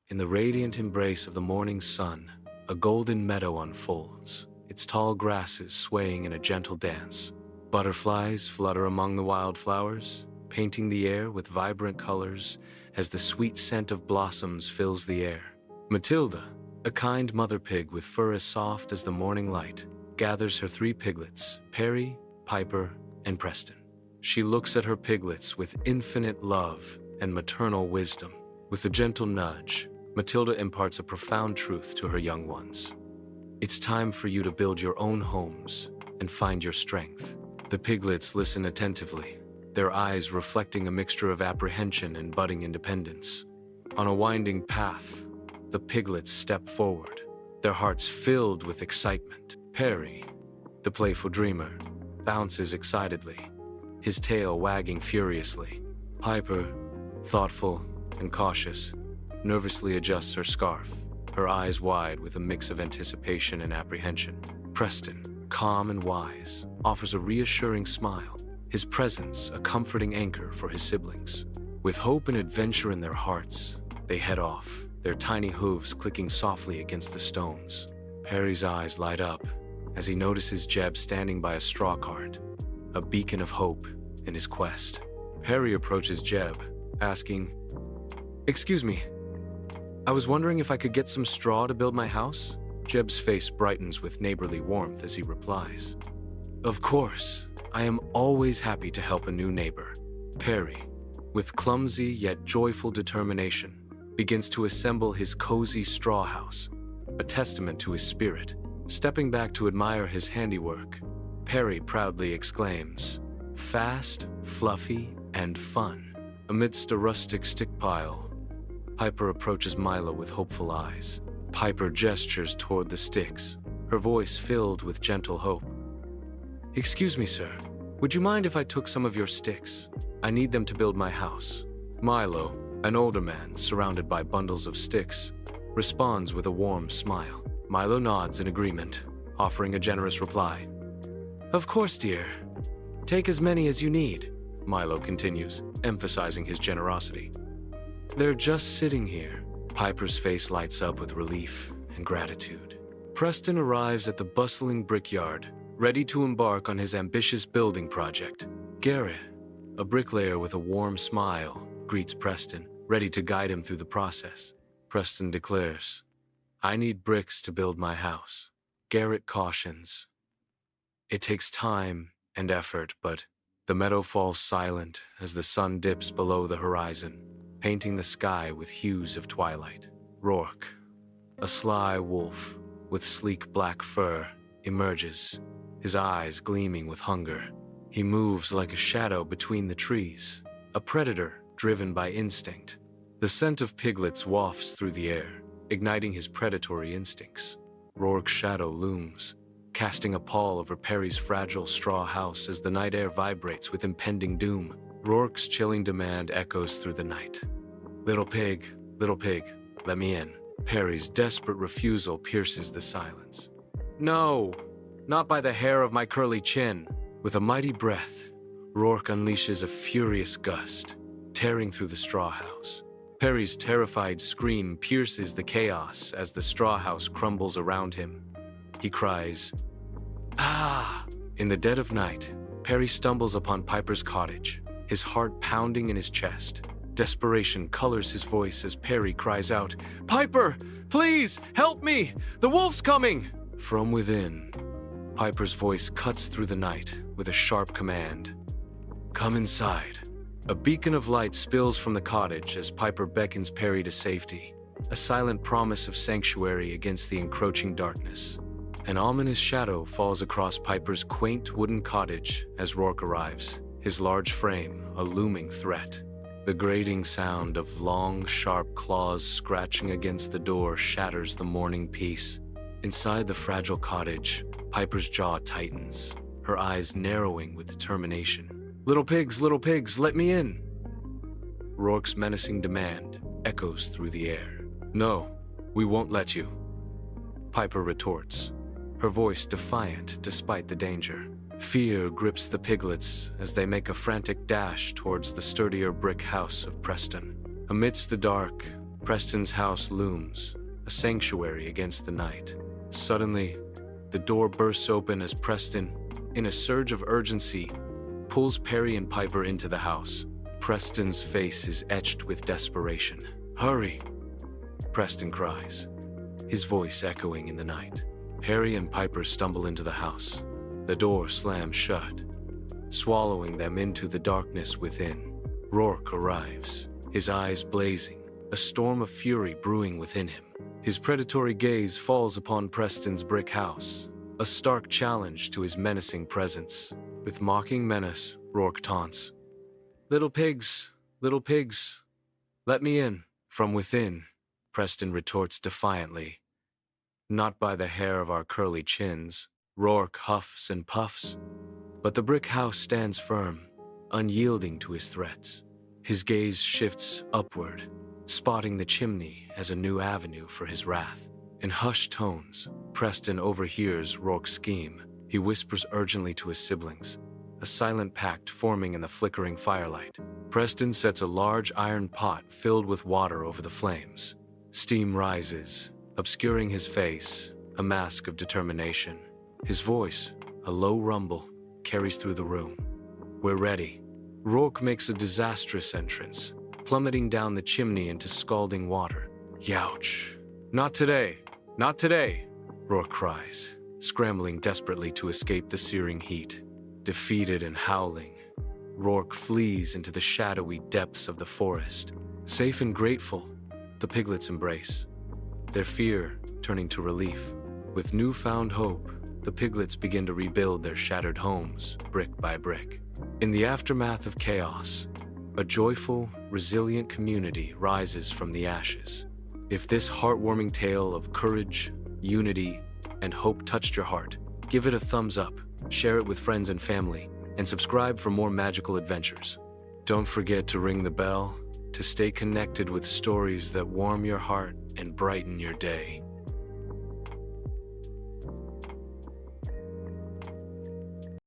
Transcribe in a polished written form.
In the radiant embrace of the morning sun, a golden meadow unfolds, its tall grasses swaying in a gentle dance. Butterflies flutter among the wildflowers, painting the air with vibrant colors as the sweet scent of blossoms fills the air. Matilda, a kind mother pig with fur as soft as the morning light, gathers her 3 piglets, Perry, Piper, and Preston. She looks at her piglets with infinite love and maternal wisdom. With a gentle nudge, Matilda imparts a profound truth to her young ones. It's time for you to build your own homes and find your strength. The piglets listen attentively, their eyes reflecting a mixture of apprehension and budding independence. On a winding path, the piglets step forward, their hearts filled with excitement. Perry, the playful dreamer, bounces excitedly, his tail wagging furiously. Piper, thoughtful and cautious, nervously adjusts her scarf, her eyes wide with a mix of anticipation and apprehension. Preston, calm and wise, offers a reassuring smile, his presence a comforting anchor for his siblings. With hope and adventure in their hearts, they head off, their tiny hooves clicking softly against the stones. Perry's eyes light up as he notices Jeb standing by a straw cart, a beacon of hope in his quest. Perry approaches Jeb, asking, "Excuse me, I was wondering if I could get some straw to build my house?" Jeb's face brightens with neighborly warmth as he replies, "Of course, I am always happy to help a new neighbor." Perry, with clumsy yet joyful determination, begins to assemble his cozy straw house, a testament to his spirit. Stepping back to admire his handiwork, Perry proudly exclaims, "Fast, fluffy, and fun." Amidst a rustic stick pile, Piper approaches Milo with hopeful eyes. Piper gestures toward the sticks, her voice filled with gentle hope. "Excuse me, sir. Would you mind if I took some of your sticks? I need them to build my house." Milo, an older man surrounded by bundles of sticks, responds with a warm smile. Milo nods in agreement, offering a generous reply. "Of course, dear. Take as many as you need," Milo continues, emphasizing his generosity. "They're just sitting here." Piper's face lights up with relief and gratitude. Preston arrives at the bustling brickyard, ready to embark on his ambitious building project. Garrett, a bricklayer with a warm smile, greets Preston, ready to guide him through the process. Preston declares, "I need bricks to build my house." Garrett cautions, "It takes time and effort, but..." The meadow falls silent as the sun dips below the horizon, painting the sky with hues of twilight. Rourke, a sly wolf with sleek black fur, emerges, his eyes gleaming with hunger. He moves like a shadow between the trees, a predator driven by instinct. The scent of piglets wafts through the air, igniting his predatory instincts. Rourke's shadow looms, casting a pall over Perry's fragile straw house as the night air vibrates with impending doom. Rourke's chilling demand echoes through the night. Little pig, let me in." Perry's desperate refusal pierces the silence. "No, not by the hair of my curly chin." With a mighty breath, Rourke unleashes a furious gust, tearing through the straw house. Perry's terrified scream pierces the chaos as the straw house crumbles around him. He cries, "Ah!" In the dead of night, Perry stumbles upon Piper's cottage, his heart pounding in his chest. Desperation colors his voice as Perry cries out, "Piper, please, help me! The wolf's coming!" From within, Piper's voice cuts through the night with a sharp command, "Come inside." A beacon of light spills from the cottage as Piper beckons Perry to safety, a silent promise of sanctuary against the encroaching darkness. An ominous shadow falls across Piper's quaint wooden cottage as Rourke arrives, his large frame a looming threat. The grating sound of long, sharp claws scratching against the door shatters the morning peace. Inside the fragile cottage, Piper's jaw tightens, her eyes narrowing with determination. Little pigs, let me in!" Rourke's menacing demand echoes through the air. "No, we won't let you," Piper retorts, her voice defiant despite the danger. Fear grips the piglets as they make a frantic dash towards the sturdier brick house of Preston. Amidst the dark, Preston's house looms, a sanctuary against the night. Suddenly, the door bursts open as Preston, in a surge of urgency, pulls Perry and Piper into the house. Preston's face is etched with desperation. "Hurry!" Preston cries, his voice echoing in the night. Perry and Piper stumble into the house. The door slams shut, swallowing them into the darkness within. Rourke arrives, his eyes blazing, a storm of fury brewing within him. His predatory gaze falls upon Preston's brick house, a stark challenge to his menacing presence. With mocking menace, Rourke taunts, little pigs, let me in." From within, Preston retorts defiantly, "Not by the hair of our curly chins." Rourke huffs and puffs, but the brick house stands firm, unyielding to his threats. His gaze shifts upward, spotting the chimney as a new avenue for his wrath. In hushed tones, Preston overhears Rourke's scheme. He whispers urgently to his siblings, a silent pact forming in the flickering firelight. Preston sets a large iron pot filled with water over the flames. Steam rises, obscuring his face, a mask of determination. His voice, a low rumble, carries through the room. "We're ready." Rourke makes a disastrous entrance, plummeting down the chimney into scalding water. "Youch! Not today! Not today!" Rourke cries, scrambling desperately to escape the searing heat. Defeated and howling, Rourke flees into the shadowy depths of the forest. Safe and grateful, the piglets embrace, their fear turning to relief. With newfound hope, the piglets begin to rebuild their shattered homes, brick by brick. In the aftermath of chaos, a joyful, resilient community rises from the ashes. If this heartwarming tale of courage, unity, and hope touched your heart, give it a thumbs up, share it with friends and family, and subscribe for more magical adventures. Don't forget to ring the bell to stay connected with stories that warm your heart and brighten your day.